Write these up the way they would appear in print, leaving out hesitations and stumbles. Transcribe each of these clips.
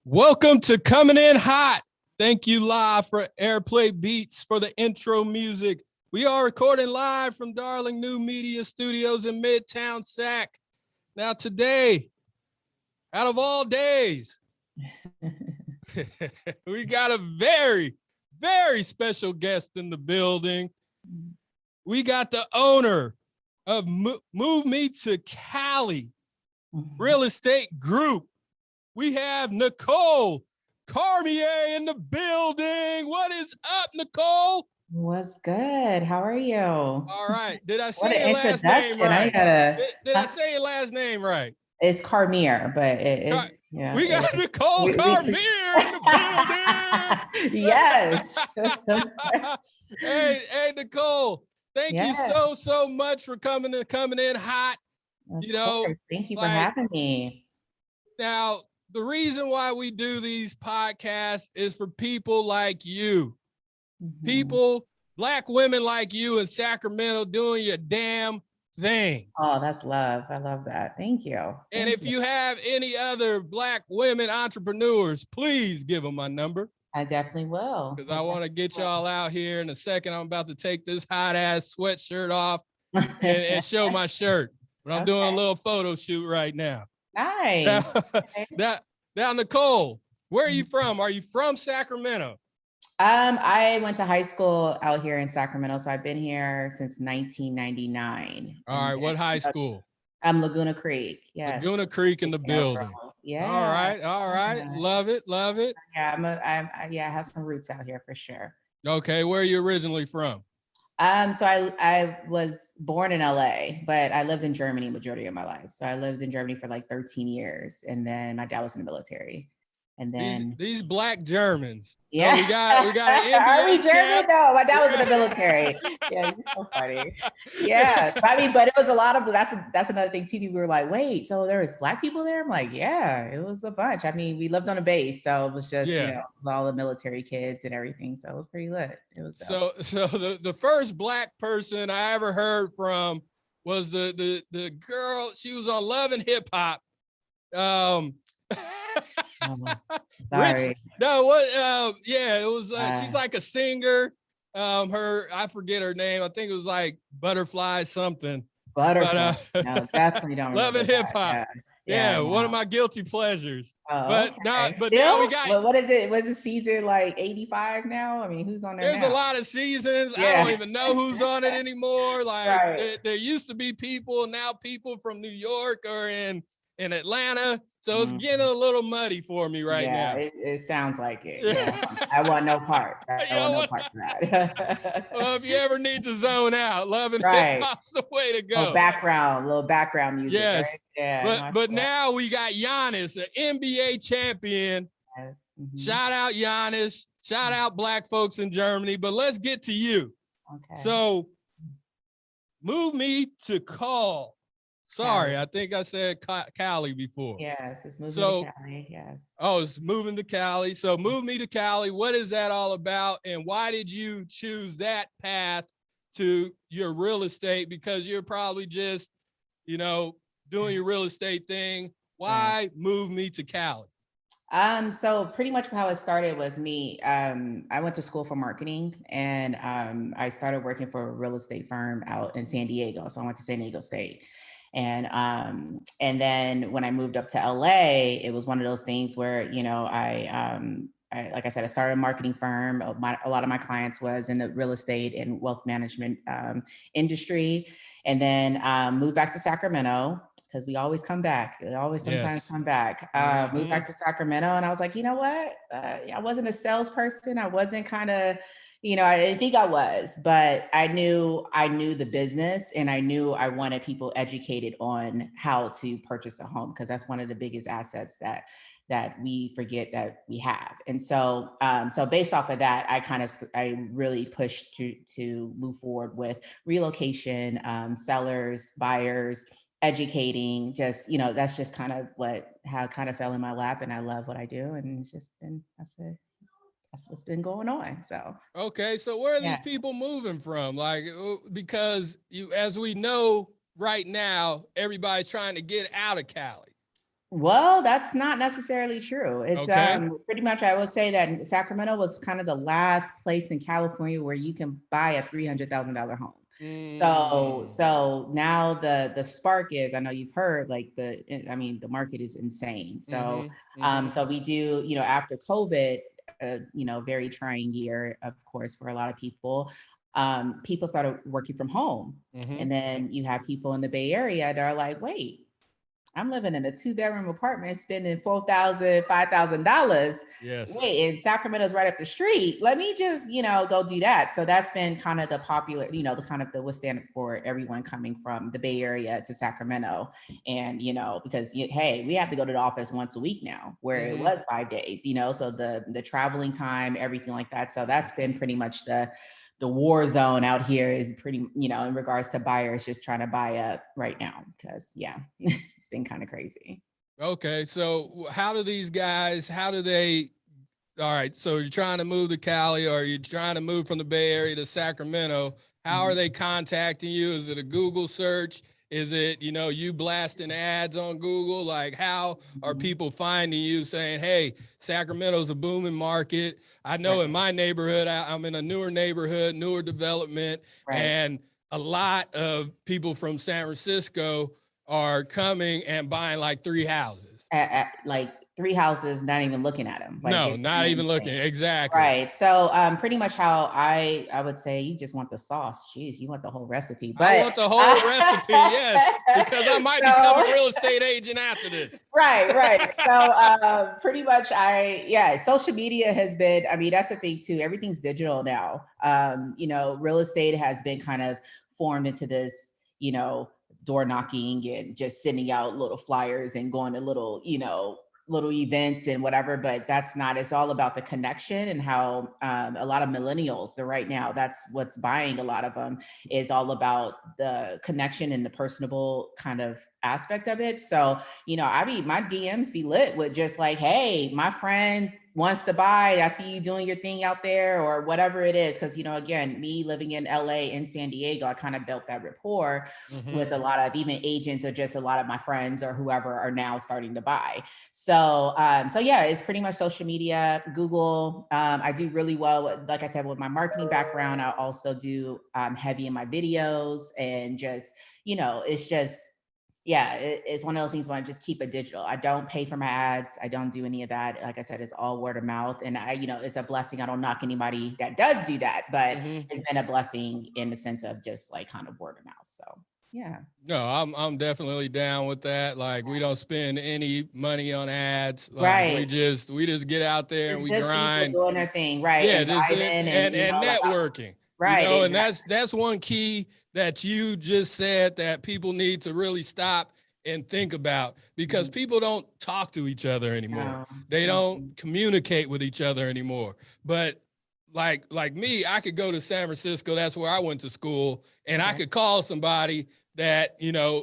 Welcome to Coming In Hot. Thank you live for Airplay Beats for the intro music. We are recording live from Darling New Media Studios in Midtown Sac. Now today, out of all days, we got a very, very special guest in the building. We got the owner of Move Me to Cali Real Estate Group. We have Nicole Carmier in the building. What is up, Nicole? What's good? How are you? All right. Did I say your last name right? Did I say your last name right? It's Carmier, but it's yeah. We got Nicole Carmier in the building. Yes. Hey, Nicole. Thank you so much for coming in hot. Thank you for having me. Now, the reason why we do these podcasts is for people like you, people, Black women like you in Sacramento doing your damn thing. Oh, that's love. I love that. Thank you. And if you have any other Black women entrepreneurs, please give them my number. I definitely will. Because I want to get y'all out here in a second. I'm about to take this hot ass sweatshirt off and show my shirt. But I'm doing a little photo shoot right now. Nice. Now, Nicole, where are you from? Are you from Sacramento? I went to high school out here in Sacramento, so I've been here since 1999. All right, what high school? Laguna Creek. Yeah. Laguna Creek in the building. Yeah. All right. Yeah. Love it. Yeah, I have some roots out here for sure. Okay, where are you originally from? So I was born in LA, but I lived in Germany majority of my life. So I lived in Germany for like 13 years, and then my dad was in the military. And then these Black Germans. Yeah, we got an NBA Are we German? champ? No, my dad was in the military. Yeah, you're so funny. Yeah, I mean, but it was a lot of that's another thing too. People were like, "Wait, so there was Black people there?" I'm like, "Yeah, it was a bunch." I mean, we lived on a base, so it was just all the military kids and everything. So it was pretty lit. It was dope. So the first Black person I ever heard from was the girl. She was on Love and Hip Hop. Sorry. It was she's like a singer. I forget her name. I think it was like Butterfly something. Butterfly. No, definitely don't. Love and Hip Hop. Yeah, one of my guilty pleasures. But now we got. What is it? Was it season like 85 now? I mean, who's on there? There's a lot of seasons. I don't even know who's on it anymore. Like there used to be people, now people from New York are in Atlanta. So it's getting a little muddy for me right now. It sounds like it. Yeah. I want no parts. I want no parts of that. Well, if you ever need to zone out, Love and Hip Hop's the way to go. Little background music. Yes. Right? Yeah. But now we got Giannis, an NBA champion. Yes. Shout out Giannis. Shout out Black folks in Germany. But let's get to you. Okay. So Move Me to Cali. Sorry, Cali. I think I said Cali before. Yes, it's moving to Cali, yes. Oh, it's moving to Cali. So Move Me to Cali, what is that all about? And why did you choose that path to your real estate? Because you're probably just, doing your real estate thing. Why Move Me to Cali? So pretty much how it started was me. I went to school for marketing, and I started working for a real estate firm out in San Diego. So I went to San Diego State. And then when I moved up to LA, it was one of those things where, I like I said, I started a marketing firm. A lot of my clients was in the real estate and wealth management industry, and then moved back to Sacramento because we always come back. We always sometimes come back. Moved back to Sacramento, and I was like, you know what? I wasn't a salesperson. I wasn't kind of. I didn't think I was, but I knew the business, and I knew I wanted people educated on how to purchase a home, because that's one of the biggest assets that we forget that we have. And so, based off of that, I really pushed to move forward with relocation, sellers, buyers, educating. Just that's just kind of how it kind of fell in my lap, and I love what I do, and it's just been that's what's been going on. So okay, so where are these people moving from? Like, because as we know right now, everybody's trying to get out of Cali. Well, that's not necessarily true. It's Okay. pretty much, I would say that Sacramento was kind of the last place in California where you can buy a $300,000 home. So Mm. so now the spark is, I know you've heard, like, I mean, the market is insane. So Mm-hmm. Mm-hmm. so we do, after COVID, very trying year, of course, for a lot of people. People started working from home. Mm-hmm. And then you have people in the Bay Area that are like, wait, I'm living in a 2-bedroom apartment, spending $4,000, $5,000. Yes. Wait, and Sacramento's right up the street. Let me just, go do that. So that's been kind of the popular, the kind of the withstand for everyone coming from the Bay Area to Sacramento. And, because hey, we have to go to the office once a week now, where it Mm-hmm. was 5 days, so the traveling time, everything like that. So that's been pretty much the war zone out here, is pretty, in regards to buyers just trying to buy up right now, because it's been kind of crazy. Okay. So how do these guys, all right. So you're trying to move to Cali, or you're trying to move from the Bay Area to Sacramento. How are they contacting you? Is it a Google search? Is it, you blasting ads on Google? Like, how are people finding you, saying, hey, Sacramento's a booming market? I know in my neighborhood, I'm in a newer neighborhood, newer development, and a lot of people from San Francisco are coming and buying like 3 houses. Like 3 houses, not even looking at them. Like, No, it's not even looking. insane. Exactly. Right. So pretty much how I would say, you just want the sauce. Jeez, you want the whole recipe. I But want the whole recipe, yes, because I might become a so real estate agent after this. right. So pretty much social media has been, I mean, that's the thing too. Everything's digital now. Real estate has been kind of formed into this, door knocking and just sending out little flyers and going to little events and whatever, but that's not, it's all about the connection, and how a lot of millennials, so right now, that's what's buying a lot of them, is all about the connection and the personable kind of aspect of it. So, my DMs be lit with just like, hey, my friend wants to buy. I see you doing your thing out there, or whatever it is. Cause, again, me living in LA and San Diego, I kind of built that rapport with a lot of even agents, or just a lot of my friends or whoever are now starting to buy. So it's pretty much social media, Google. I do really well with, like I said, with my marketing background. I also do heavy in my videos, and just, it's just, it's one of those things where I just keep it digital. I don't pay for my ads. I don't do any of that. Like I said, it's all word of mouth. And it's a blessing. I don't knock anybody that does do that, but it's been a blessing in the sense of just like kind of word of mouth. So yeah. No, I'm definitely down with that. Like, we don't spend any money on ads. Like, Right. we just get out there and It's we good people grind. doing their thing, right? Yeah, And this vibing and like, networking. right. And Exactly. that's one key that you just said that people need to really stop and think about, because people don't talk to each other anymore. They don't communicate with each other anymore. But like me, I could go to San Francisco, that's where I went to school, and I could call somebody that,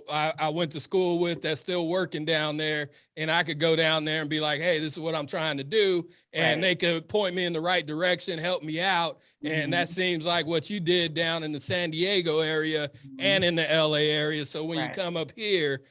I went to school with, that's still working down there, and I could go down there and be like, hey, this is what I'm trying to do. And they could point me in the right direction, help me out. And that seems like what you did down in the San Diego area and in the LA area. So when you come up here,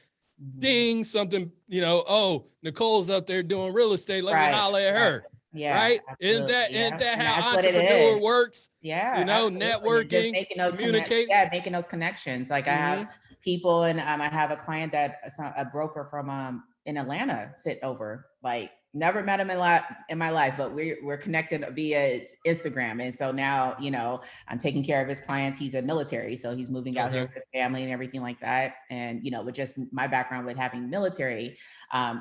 ding, something, oh, Nicole's up there doing real estate. Let me holler at her. Yeah, Right? absolutely. Isn't that And how that's what it entrepreneur is. works? Yeah, absolutely. And just Networking, making those communicate. making those connections. Like, I have people, and I have a client that a broker from in Atlanta sit over. Like, never met him in my life, but we're connected via Instagram. And so now, I'm taking care of his clients. He's a military, so he's moving out here with his family and everything like that. And with just my background with having military, I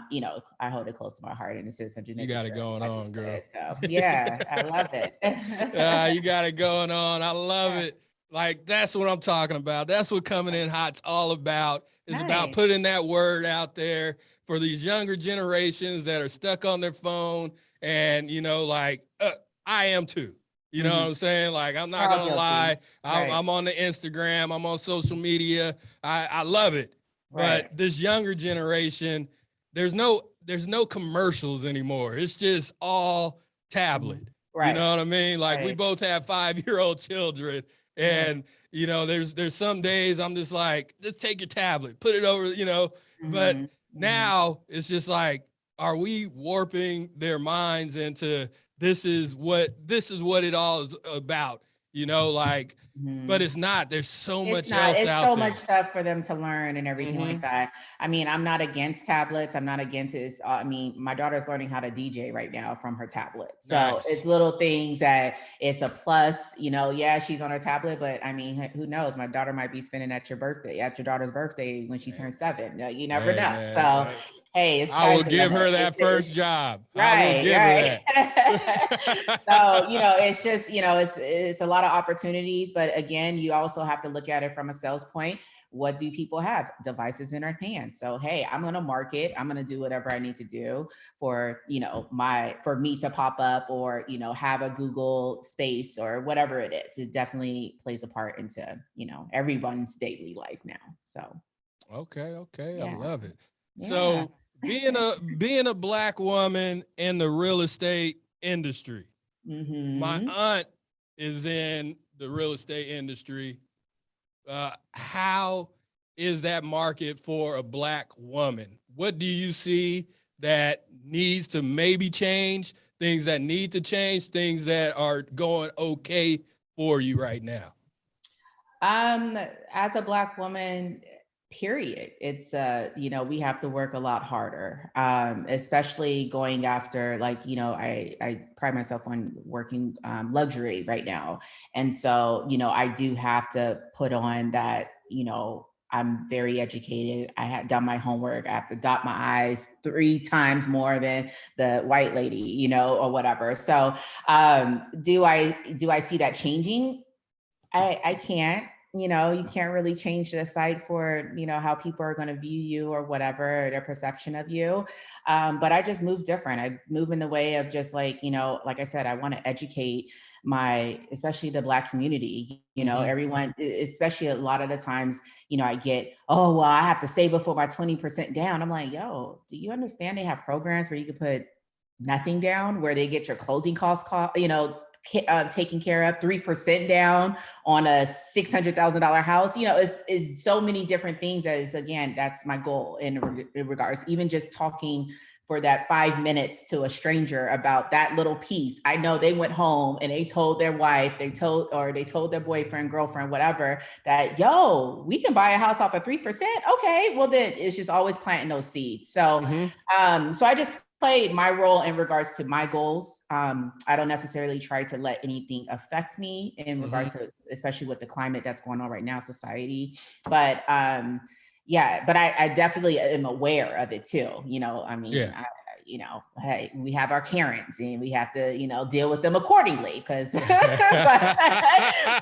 hold it close to my heart in a sense of just You making got it sure going everybody's on, girl. good. So yeah, I love it. You got it going on. I love it. Like, that's what I'm talking about. That's what Coming In Hot's all about. It's about putting that word out there for these younger generations that are stuck on their phone. And, I am too. You know what I'm saying? Like, I'm not going to lie. I'm on the Instagram. I'm on social media. I love it. But this younger generation, there's no commercials anymore. It's just all tablet. You know what I mean? Like, we both have 5-year-old children, and there's some days I'm just like, just take your tablet, put it over, but now it's just like, are we warping their minds into this is what it all is about, like, but it's not. There's so It's much not. else It's out so there. much stuff for them to learn and everything like that. I mean, I'm not against tablets. I'm not against it. I mean, my daughter's learning how to DJ right now from her tablet. So Nice. it's little things that it's a plus. Yeah, she's on her tablet, but I mean, who knows? My daughter might be spending at your daughter's birthday when she turns 7. You never know. Man, So, hey, it's I will sky's the give her limit. that first job. I will Right, give her right. that. So, it's just, it's a lot of opportunities, but again, you also have to look at it from a sales point. What do people have? Devices in their hands. So, hey, I'm going to market. I'm going to do whatever I need to do for, for me to pop up or, have a Google space or whatever it is. It definitely plays a part into, everyone's daily life now. So. Okay. Yeah. I love it. Yeah. So being a Black woman in the real estate industry, my aunt is in the real estate industry. How is that market for a Black woman? What do you see that needs to maybe change, things that need to change, things that are going okay for you right now? As a Black woman, period, it's we have to work a lot harder, especially going after, like, I pride myself on working luxury right now, and so I do have to put on that. I'm very educated. I had done my homework. I have to dot my I's 3 times more than the white lady, or whatever. So, do I see that changing? I can't. You can't really change the site for, how people are going to view you or whatever, their perception of you. But I just move different. I move in the way of just like, like I said, I want to educate especially the Black community, everyone, especially a lot of the times, I get, oh, well, I have to save it for my 20% down. I'm like, yo, do you understand they have programs where you can put nothing down, where they get your closing costs, taken care of, 3% down on a $600,000 house. It's so many different things that is, again, that's my goal in regards, even just talking for that 5 minutes to a stranger about that little piece. I know they went home and they told their wife, they told their boyfriend, girlfriend, whatever, that, yo, we can buy a house off of 3%. Okay. Well, then it's just always planting those seeds. So, so I just play my role in regards to my goals. I don't necessarily try to let anything affect me in regards to, especially with the climate that's going on right now, society. But yeah, but I definitely am aware of it too. I mean, hey, we have our Karens and we have to, deal with them accordingly because, but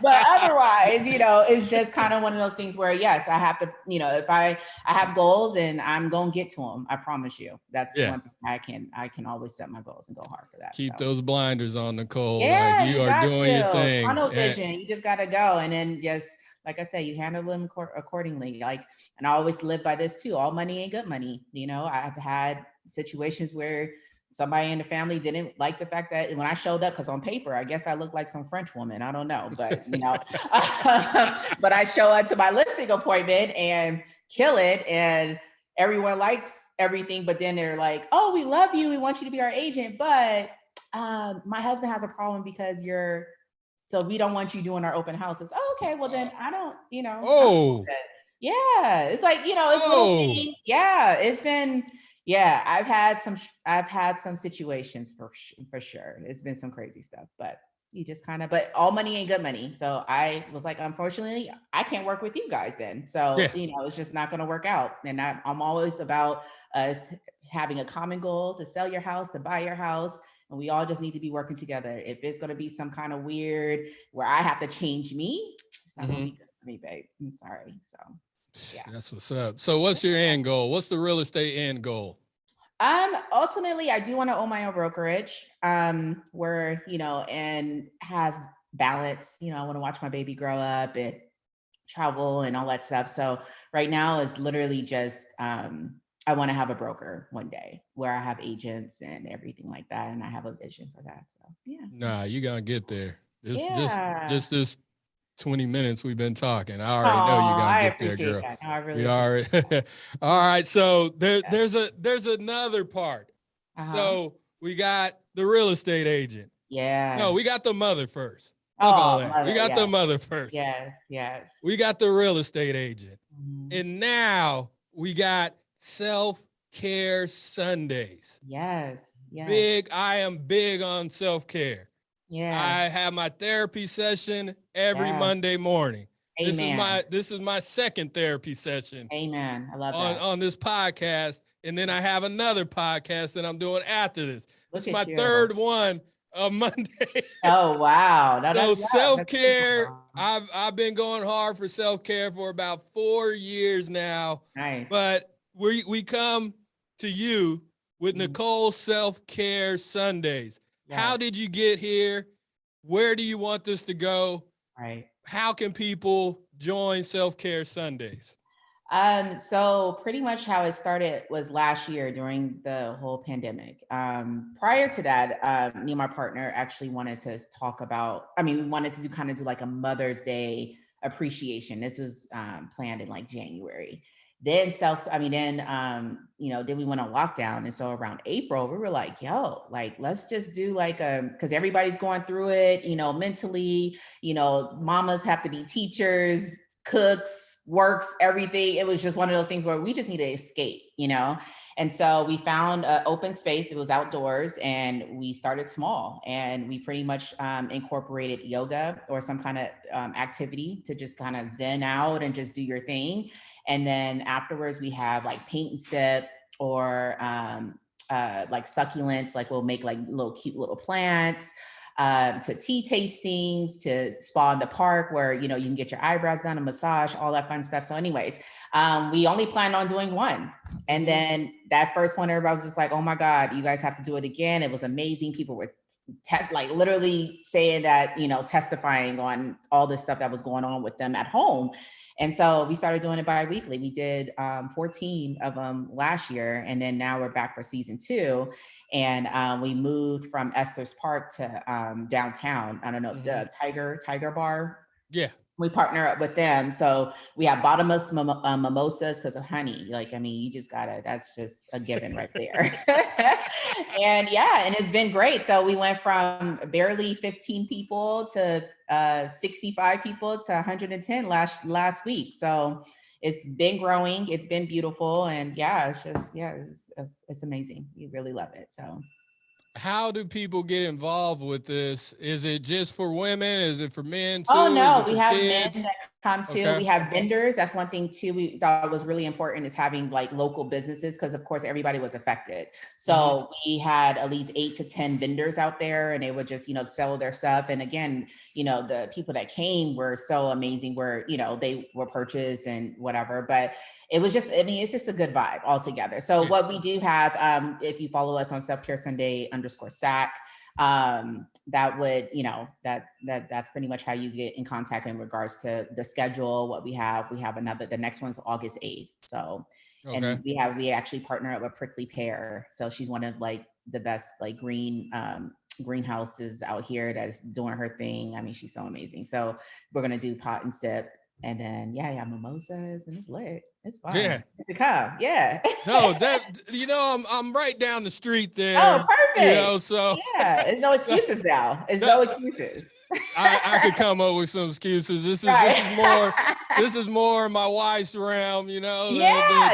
otherwise, it's just kind of one of those things where, yes, I have to, if I have goals and I'm going to get to them, I promise you. That's one thing I can always set my goals and go hard for that. Keep those blinders on, Nicole. Yeah, like you are doing your thing. Tunnel vision. You just got to go. And then just, like I said, you handle them accordingly. Like, and I always live by this too. All money ain't good money. I've had situations where somebody in the family didn't like the fact that when I showed up, because on paper, I guess I look like some French woman. I don't know, but but I show up to my listing appointment and kill it, and everyone likes everything. But then they're like, "Oh, we love you. We want you to be our agent, but my husband has a problem because so we don't want you doing our open houses." Oh, okay, well then I don't, yeah, it's like, it's little things. Yeah, it's been, yeah, I've had some situations for sure. It's been some crazy stuff, but you just but all money ain't good money. So I was like, unfortunately, I can't work with you guys then. So, it's just not going to work out. And I'm always about us having a common goal to sell your house, to buy your house. And we all just need to be working together. If it's going to be some kind of weird where I have to change me, it's not going to be good for me, babe. I'm sorry. So, yeah. That's what's up. So what's your end goal? What's the real estate end goal? Ultimately, I do want to own my own brokerage, where, and have balance. I want to watch my baby grow up and travel and all that stuff. So right now is literally just, I want to have a broker one day where I have agents and everything like that. And I have a vision for that. So, yeah. Nah, you're going to get there. This 20 minutes we've been talking. I Oh, already know you're gonna I get there, appreciate girl. that. No, I really We appreciate already. All right. So that. there's another part. Uh-huh. So we got the real estate agent. No, Yeah. we got the mother first. Fuck all Oh, that. We mother. got the Yes. mother first. Yes. Yes. We got the real estate agent. Mhm. And now we got Self-Care Sundays. Yes. Yes. I am big on self-care. I Yes. have my therapy session every Yes. Monday morning. Amen. This is my second therapy session Amen. I love that. on this podcast. And then I have another podcast that I'm doing after this. This Look is my at you. third one of Monday. Oh, wow. No, So that's self-care, beautiful. I've been going hard for self-care for about 4 years now. Nice. But we come to you with Nicole Self-Care Sundays. How Yes. did you get here? Where do you want this to go? Right. How can people join Self-Care Sundays? So pretty much how it started was last year during the whole pandemic. Prior to that, me and my partner actually wanted to talk about, we wanted to do like a Mother's Day appreciation. This was planned in like January. Then then we went on lockdown. And so around April, we were like, yo, like, let's just do like because everybody's going through it, mentally, mamas have to be teachers, cooks, works, everything. It was just one of those things where we just need to escape, And so we found an open space. It was outdoors, and we started small. And we pretty much incorporated yoga or some kind of activity to just kind of zen out and just do your thing. And then afterwards, we have like paint and sip or like succulents. Like we'll make like cute little plants. To tea tastings, to spa in the park where, you can get your eyebrows done, a massage, all that fun stuff. So anyways, we only planned on doing one. And then that first one, everybody was just like, oh my God, you guys have to do it again. It was amazing. People were like literally saying that, testifying on all this stuff that was going on with them at home. And so we started doing it bi-weekly. We did 14 of them last year. And then now we're back for season 2. And we moved from Esther's Park to downtown. I don't know, the Tiger Bar. Yeah. We partner up with them. So we have bottomless mimosas because of honey. You just that's just a given right there. and it's been great. So we went from barely 15 people to 65 people to 110 last week. So it's been growing. It's been beautiful. And it's amazing. We really love it. So how do people get involved with this? Is it just for women? Is it for men too? Oh no, we have men that come too. Okay. We have vendors. That's one thing too we thought was really important, is having like local businesses, because of course everybody was affected. So we had at least 8 to 10 vendors out there, and they would just sell their stuff. And again, the people that came were so amazing, where they were purchased and whatever. But it was just, it's just a good vibe altogether. So what we do have, if you follow us on Selfcare Sunday _Sac, that would, that's pretty much how you get in contact in regards to the schedule. What we have the next one's August 8th. So, and we actually partner up with Prickly Pear. So she's one of like the best like greenhouses out here that's doing her thing. She's so amazing. So we're going to do pot and sip. And then, mimosas, and it's lit. It's fun. Yeah. To come. Yeah. No, I'm right down the street there. Oh, perfect. So it's no excuses now. It's no excuses. I could come up with some excuses. This is more my wife's realm, the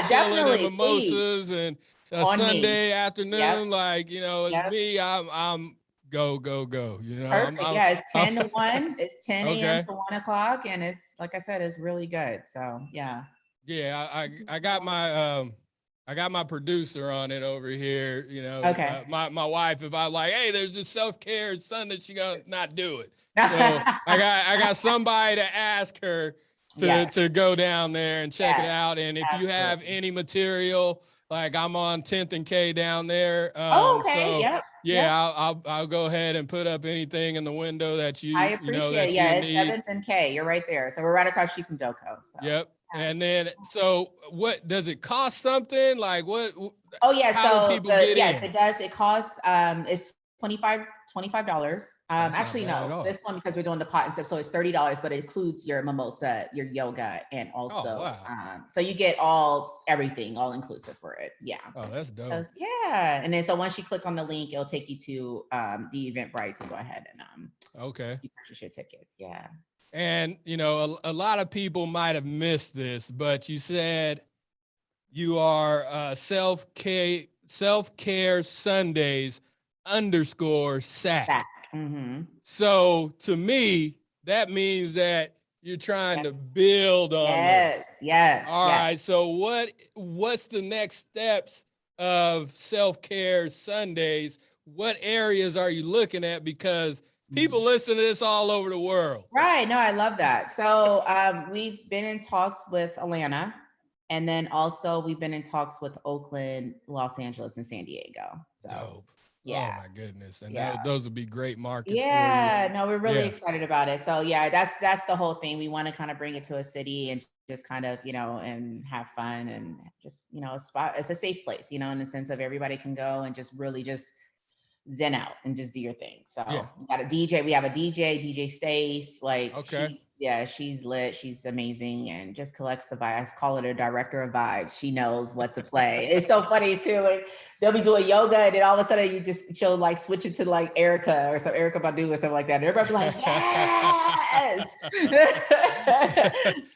definitely. and mimosas and a Sunday afternoon. Like, it's me, I'm go. Perfect. It's 10 to 1. It's 10 a.m. to 1 o'clock. And it's, like I said, it's really good. So, yeah. Yeah, I got my producer on it over here, Okay. My wife, if I like, hey, there's this self-care Sunday, she gonna not do it. So I got somebody to ask her to go down there and check it out. And if you have any material, like I'm on 10th and K down there. Okay. So, I'll go ahead and put up anything in the window that I appreciate it. It's 7th and K. You're right there. So we're right across the street from Doco. So. Yep. And then, so what does it cost something? Like what? Oh yeah. How do people get in? It does. It costs, it's $25. That's not Actually, bad at no, all. this one, because we're doing the pot and sip, so it's $30, but it includes your mimosa, your yoga, and also, wow. so you get everything all inclusive for it. Yeah. Oh, that's So, dope. yeah. And then, so once you click on the link, it'll take you to the Eventbrite to go ahead and Okay. to purchase your tickets. Yeah. And, you know, a lot of people might have missed this, but you said you are Selfcare Sundays _SAC. That. Mm-hmm. So to me, that means that you're trying to build on this. Yes. All right. So what's the next steps of Selfcare Sundays? What areas are you looking at? Because people listen to this all over the world. Right. No, I love that. So we've been in talks with Atlanta, and then also we've been in talks with Oakland, Los Angeles, and San Diego. So Dope. yeah. Oh my goodness. And Yeah. those would be great markets for Yeah, you. no, we're really excited about it. So yeah, that's the whole thing. We want to kind of bring it to a city and just kind of, and have fun and just, a spot. It's a safe place, in the sense of everybody can go and just really just zen out and just do your thing. So we got a DJ. We have a DJ Stace. Like she's lit. She's amazing and just collects the vibes. I call her a director of vibes. She knows what to play. It's so funny too. Like they'll be doing yoga and then all of a sudden she'll like switch it to like Erica or some Erica Badu or something like that. And everybody be like, yes.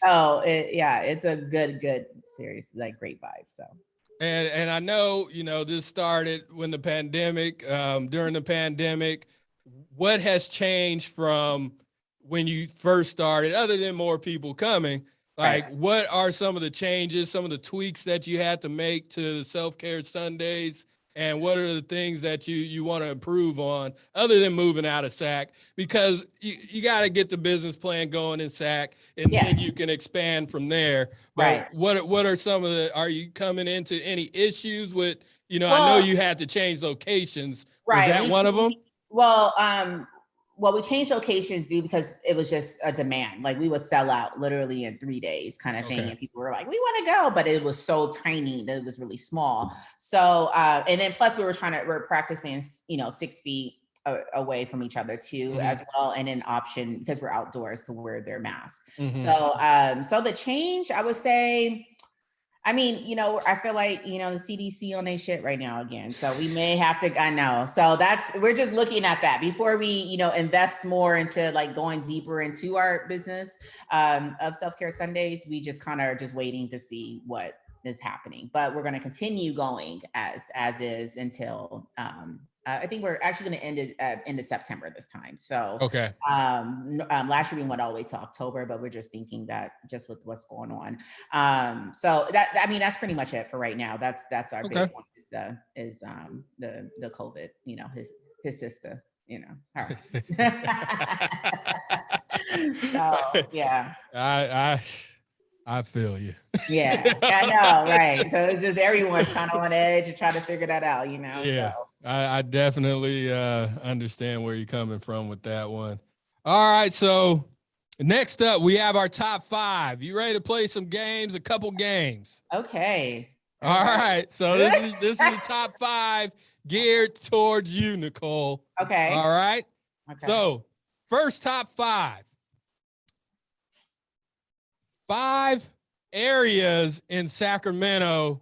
So it's a good series. Like great vibe. So. And I know, this started when during the pandemic. What has changed from when you first started, other than more people coming? Like, what are some of the changes, some of the tweaks that you had to make to the Selfcare Sundays? And what are the things that you want to improve on other than moving out of SAC? Because you got to get the business plan going in SAC, and then you can expand from there. But what are some of are you coming into any issues with, I know you had to change locations. Was that one of them? Well, we changed locations because it was just a demand. Like we would sell out literally in 3 days kind of thing. And people were like, we want to go, but it was so tiny that it was really small. So, and then plus we're practicing, 6 feet away from each other too, as well. And an option because we're outdoors to wear their mask. So, so the change, I would say, I feel like, the CDC on their shit right now again. So we may have to, I know. So we're just looking at that before we, invest more into like going deeper into our business of Selfcare Sundays. We just kind of are just waiting to see what is happening, but we're going to continue going as is until, I think we're actually going to end it into September this time. So, last year we went all the way to October, but we're just thinking that just with what's going on. So that's pretty much it for right now. That's our big one is the COVID, his sister, her. So, yeah. I feel you. Yeah, I know, right. So it's just everyone's kind of on edge and trying to figure that out, Yeah, so. I definitely understand where you're coming from with that one. All right, so next up, we have our top 5. You ready to play some games? A couple games. Okay. All right. So this is the top 5 geared towards you, Nicole. Okay. All right. Okay. So first top 5. 5 areas in Sacramento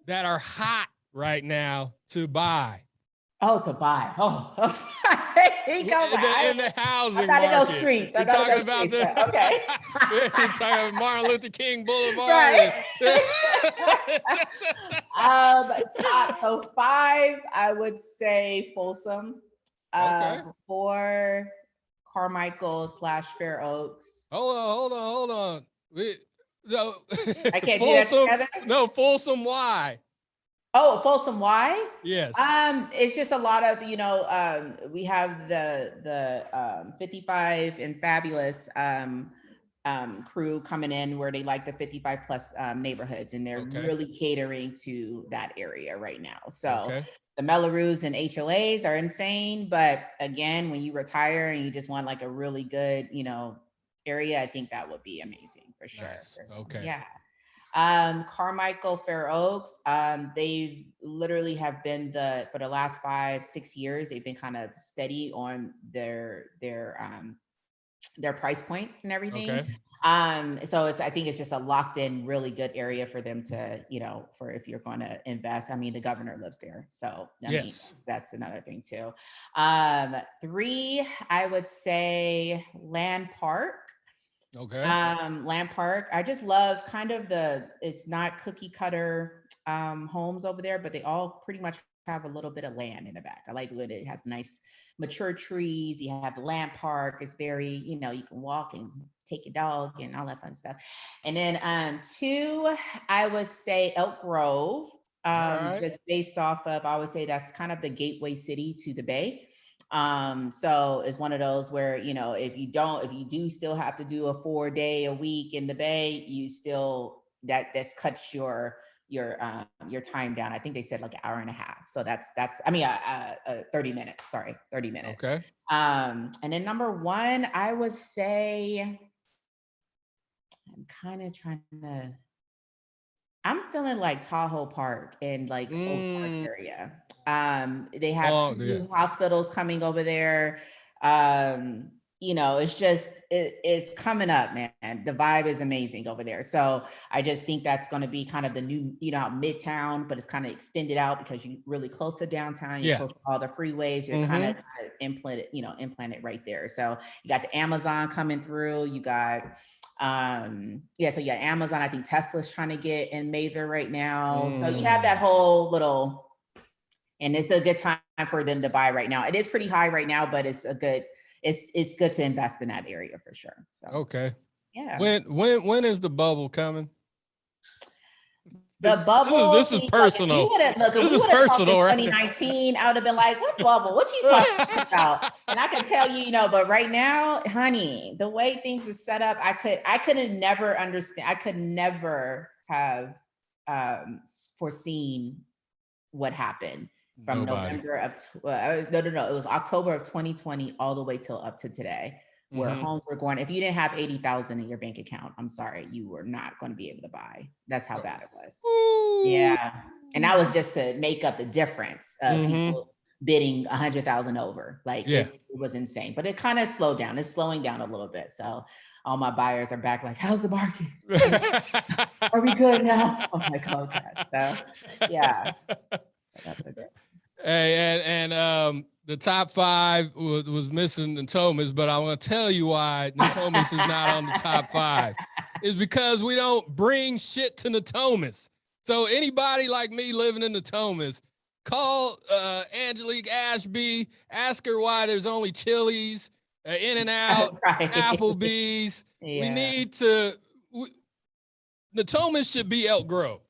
that are hot right now to buy. Oh, to buy. Oh, I'm sorry. In the housing market. I got those streets. We're talking about okay. We're talking about Martin Luther King Boulevard. Right. So 5, I would say Folsom. 4, Carmichael / Fair Oaks. Hold on. No, I can't do that together. No, Folsom. Why? Oh, Folsom, why? Yes. It's just a lot of, we have the 55 and Fabulous crew coming in where they like the 55 plus neighborhoods, and they're really catering to that area right now. So the Mellorews and HOAs are insane, but again, when you retire and you just want like a really good, area, I think that would be amazing for sure. Nice. Okay. Yeah. Carmichael, Fair Oaks, they've literally have been for the last 5-6 years, they've been kind of steady on their price point and everything. Okay. So I think it's just a locked in, really good area for them to, for if you're going to invest. I mean, the governor lives there. So, I mean, that's another thing too. 3, I would say Land Park. Okay. Land Park. I just love kind of it's not cookie cutter homes over there, but they all pretty much have a little bit of land in the back. I like when it has nice mature trees. You have the land park. It's very, you can walk and take your dog and all that fun stuff. And then 2, I would say Elk Grove. Just based off of, I always say that's kind of the gateway city to the Bay. So it's one of those where, if you do still have to do a 4-day a week in the Bay, you still, this cuts your time down. I think they said like an hour and a half. So that's 30 minutes, sorry, 30 minutes. Okay. And then number 1, I would say, I'm feeling like Tahoe Park and like Oak Park area. They have 2 hospitals coming over there. It's just, it's coming up, man. The vibe is amazing over there. So I just think that's going to be kind of the new, Midtown, but it's kind of extended out because you're really close to downtown. You're close to all the freeways. You're kind of implanted right there. So you got the Amazon coming through. You got, so you got Amazon. I think Tesla's trying to get in Mather right now. So you have that whole little, and it's a good time for them to buy right now. It is pretty high right now, but it's good to invest in that area for sure. So okay. Yeah. When is the bubble coming? The bubble. This is personal. This is personal, right? 2019, I would have been like, "What bubble? What you talking about?" And I can tell you, but right now, honey, the way things are set up, I could never understand. I could never have foreseen what happened from November of no. It was October of 2020 all the way till up to today, where homes were going. If you didn't have 80,000 in your bank account, I'm sorry, you were not going to be able to buy. That's how bad it was. Ooh. Yeah, and that was just to make up the difference of people bidding 100,000 over. Like it was insane, but it kind of slowed down. It's slowing down a little bit. So all my buyers are back. Like, how's the market? Are we good now? I'm like, oh gosh. So yeah, that's a good. Hey, and the top 5 was missing Natomas, but I want to tell you why Natomas is not on the top 5. It's because we don't bring shit to Natomas. So anybody like me living in Natomas, call Angelique Ashby, ask her why there's only Chili's, In-N-Out, Applebee's. Yeah. We need to. Natomas should be Elk Grove.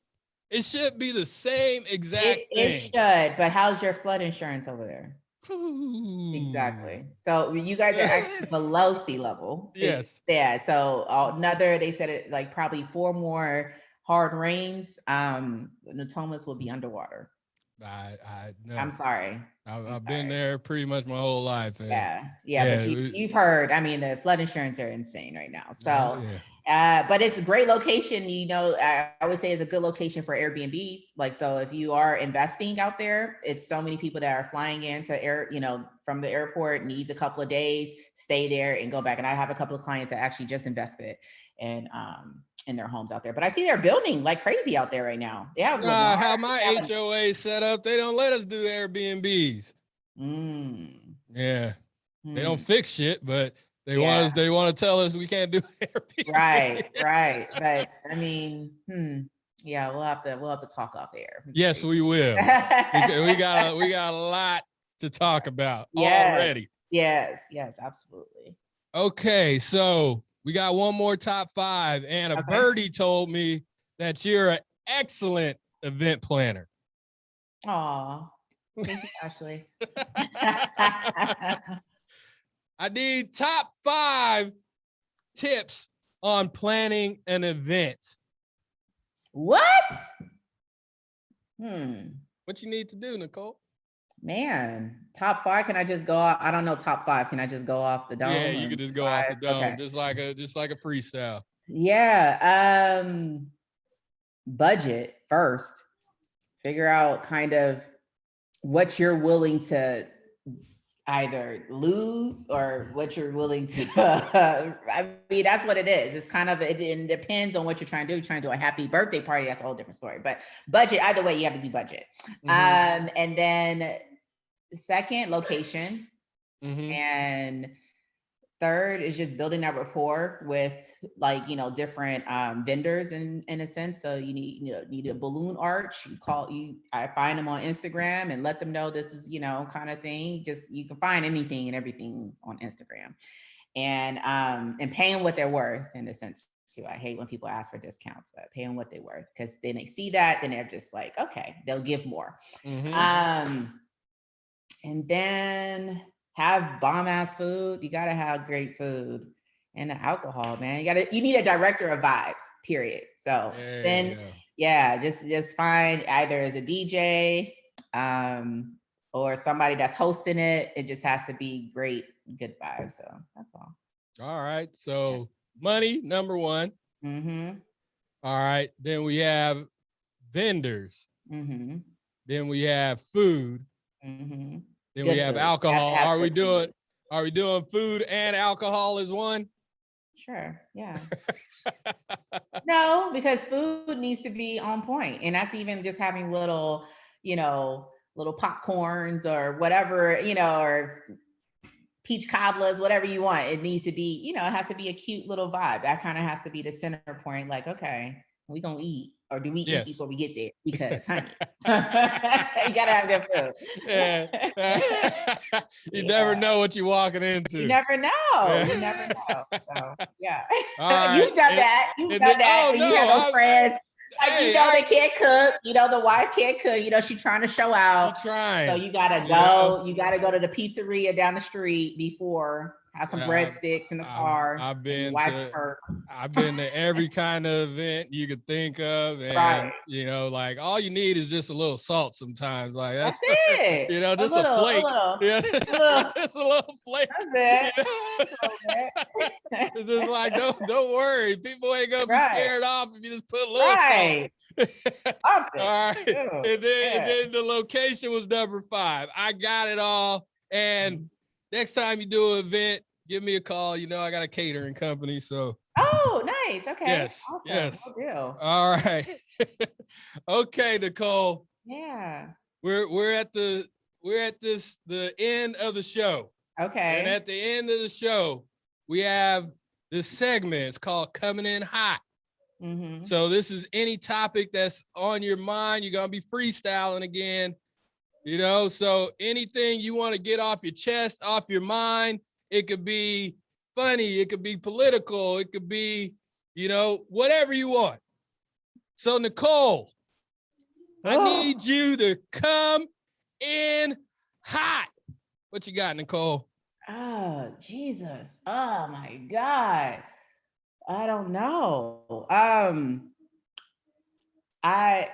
It should be the same exact thing. It should, but how's your flood insurance over there? Exactly. So you guys are actually below sea level. Yes. So they said it like probably 4 more hard rains. Natomas will be underwater. I know. I'm sorry. I've been there pretty much my whole life. Yeah. But you've heard. I mean, the flood insurance are insane right now. So. But it's a great location. I always say it's a good location for Airbnbs. Like, so if you are investing out there, it's so many people that are flying into from the airport, needs a couple of days, stay there and go back. And I have a couple of clients that actually just invested in their homes out there. But I see they're building like crazy out there right now. Yeah. How my HOA is set up, they don't let us do Airbnbs. Yeah. They don't fix shit, but they want to tell us we can't do Airbnb. Right. But I mean, yeah, we'll have to talk off air. Yes, we will. we got a lot to talk about already. Yes, absolutely. Okay, so we got one more top 5, and a birdie told me that you're an excellent event planner. Aw, thank you, Ashley. I need top 5 tips on planning an event. What? What you need to do, Nicole? Man, top 5. Can I just go off? I don't know top 5. Can I just go off the dome? Yeah, you could just go off the dome, just like a freestyle. Yeah. budget first, figure out kind of what you're willing to either lose or what you're willing to I mean, that's what it is. It's kind of, it depends on what you're trying to do. You're trying to do a happy birthday party, that's a whole different story. But budget, either way, you have to do budget. And then second, location. And third is just building that rapport with, like, you know, different vendors in a sense. So you need a balloon arch. I find them on Instagram and let them know this is, you know, kind of thing. Just, you can find anything and everything on Instagram, and paying what they're worth in a sense too. I hate when people ask for discounts, but paying what they're worth, because then they see that, then they're just like, okay, they'll give more. And then have bomb ass food. You gotta have great food, and the alcohol, man. You need a director of vibes, period. So just find either as a DJ, or somebody that's hosting it. It just has to be great, good vibes. So that's all. All right. So money, number one. All right. Then we have vendors. Then we have food. Then we have alcohol. Are we doing food and alcohol as one? Sure. Yeah. No, because food needs to be on point. And that's even just having little, you know, little popcorns or whatever, you know, or peach cobblers, whatever you want. It needs to be, you know, it has to be a cute little vibe. That kind of has to be the center point. Like, okay, we gonna eat, or do we eat before we get there? Because, honey, you gotta have good food. Yeah. You never know what you're walking into. You never know. You never know. So yeah. Right. You've done that. You've done that. Oh, no, you have those friends. Like, you know, they can't cook. You know, the wife can't cook. You know, she's trying to show out. So you gotta go. You gotta go to the pizzeria down the street before. Have some breadsticks in the car. I've been to every kind of event you could think of, and you know, like, all you need is just a little salt sometimes. Like, that's it. You know, just a flake. Just a little flake. That's it. It's just like, don't worry, people ain't gonna be scared off if you just put a little salt. All right. And then the location was number 5. I got it all. And next time you do an event, give me a call. You know, I got a catering company, so. Oh, nice. Okay. Yes. Awesome. Yes. Deal. All right. Okay, Nicole. Yeah. We're at the end of the show. Okay. And at the end of the show, we have this segment. It's called Coming In Hot. So this is any topic that's on your mind. You're gonna be freestyling again. You know, so anything you want to get off your chest, off your mind, it could be funny, it could be political, it could be, you know, whatever you want. So, Nicole, I need you to come in hot. What you got, Nicole? Oh, Jesus. Oh, my God. I don't know. I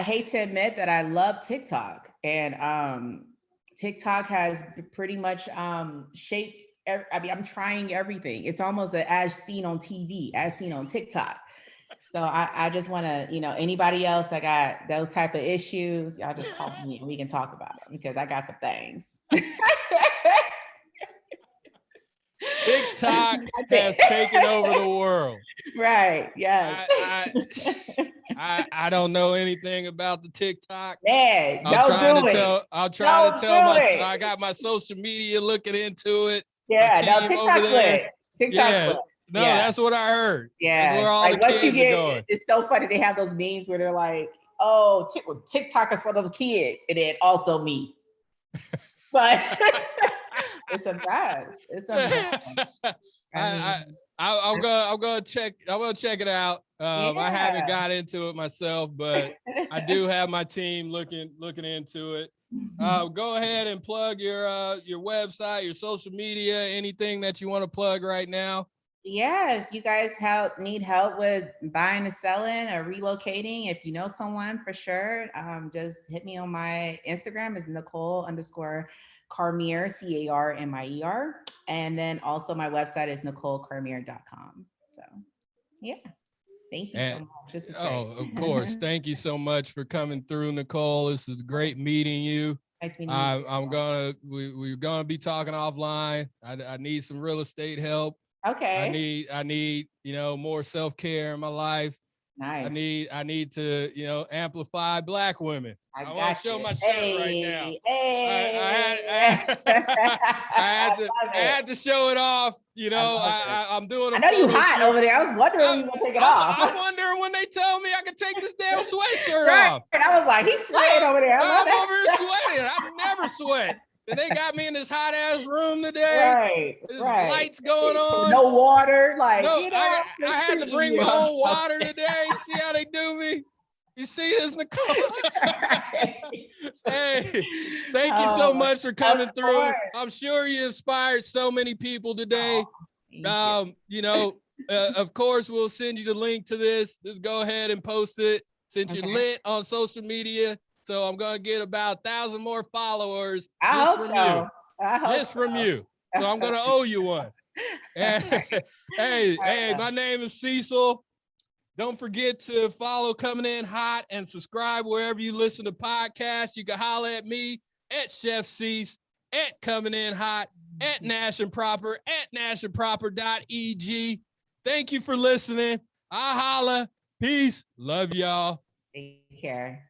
hate to admit that I love TikTok, and TikTok has pretty much shaped. I mean, I'm trying everything. It's almost as seen on TV, as seen on TikTok. So I just want to, you know, anybody else that got those type of issues, y'all just call me and we can talk about them, because I got some things. TikTok has taken over the world. Right. Yes. I don't know anything about the TikTok. Yeah, I'll try to tell I got my social media looking into it. Yeah, no, TikTok's lit. TikTok's lit. No, that's what I heard. Yeah. That's where all the kids are going. It's so funny. They have those memes where they're like, oh, TikTok is for those kids. And then also me. But it's a mess. It's a mess. I'm gonna check it out. I haven't got into it myself, but I do have my team looking into it. Go ahead and plug your website, your social media, anything that you want to plug right now. Yeah, if you guys need help with buying and selling or relocating, if you know someone, for sure, just hit me on my Instagram. Is Nicole_Carmier, CARMIER. And then also my website is NicoleCarmier.com. So yeah. Thank you so much. This is great. Oh, of course. Thank you so much for coming through, Nicole. This is great meeting you. Nice meeting you. We're gonna be talking offline. I need some real estate help. Okay. I need, more self-care in my life. Nice. I need to, amplify Black women. I want to show my shirt right now. Hey. I had to show it off. I'm doing. I know you hot over there. I was wondering when you gonna take it off. I'm wondering when they tell me I can take this damn sweatshirt off. And I was like, he's sweating over there. I'm over here sweating. I never sweat. And they got me in this hot ass room today. There's lights going on. No water. I had to bring my own water today. You see how they do me? You see this, Nicole? Hey, thank you so much for coming through. I'm sure you inspired so many people today. Of course, we'll send you the link to this. Just go ahead and post it since you're lit on social media. So I'm going to get about 1,000 more followers just from you. So I'm going to owe you one. Hey, my name is Cecil. Don't forget to follow Coming In Hot and subscribe wherever you listen to podcasts. You can holler at me at Chef Cec, at Coming In Hot, at Nash and Proper, at nashandproper.eg. Thank you for listening. I holla. Peace. Love y'all. Take care.